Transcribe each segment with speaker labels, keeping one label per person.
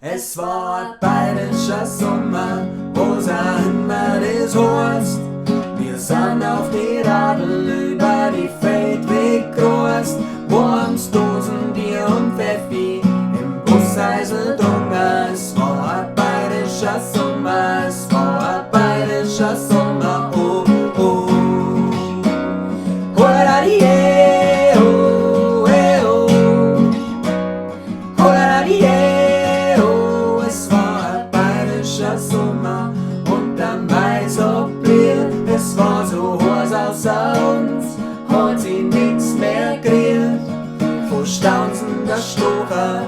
Speaker 1: Es war ein bayerischer Sommer, wo immer das heißt. Wir sind auf die Radl über die Feldweg gereist, warms Dosen, Bier und Pfeffi im Buseisel drungen. Es war ein bayerischer Sommer, es war ein bayerischer Sommer, oh, oh. Holaladieh, oh, eh, oh. Holaladieh, oh. Es war ein bayerischer Sommer und der Mai so blieb. Es war so heiß außer uns, hat sie nix mehr gekriegt. Vor staunzender Stocher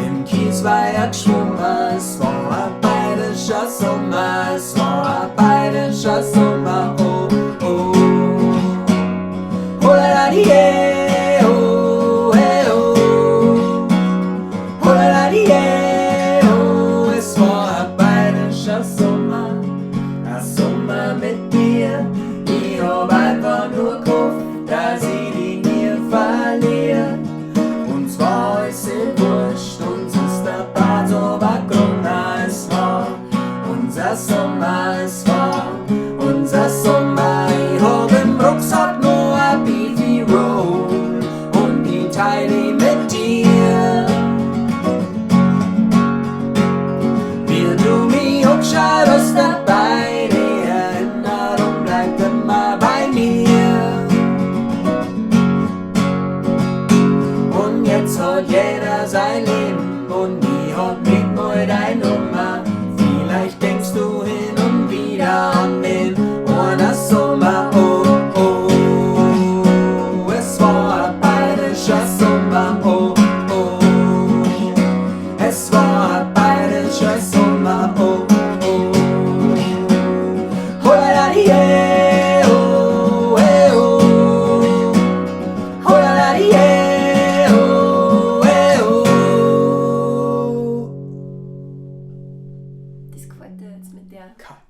Speaker 1: im Kiesweiher geschwommen. Es war ein bayerischer Sommer, es war ein bayerischer Sommer, oh, oh. Holaladieh, oh, eh, oh. Holaladieh, oh. Es war ein bayerischer Sommer, ein Sommer mit dir. Ich hab einfach nur gehofft, dass ich dich nie verliere. Uns war alles wurscht, uns ist der Bart aber gelungen. Es war unser Sommer, es war unser Sommer. Ich hab im Rucksack nur ein Beefy Roll und die teile ich mit dir. Wie du mich anschaust dabei, die Erinnerung bleibt immer bei mir. Und jetzt hat jeder sein Leben und ich hab nicht mal deine Nummer. Vielleicht denkst du hin und wieder an den einen Sommer, oh, oh. Es war ein bayerischer Sommer, oh, oh. Es war ein bayerischer Sommer, oh, oh. Holaladieh, oh, eh, oh. Holaladieh, oh, eh, oh.
Speaker 2: Das gefällt dir jetzt mit der.
Speaker 1: Cut.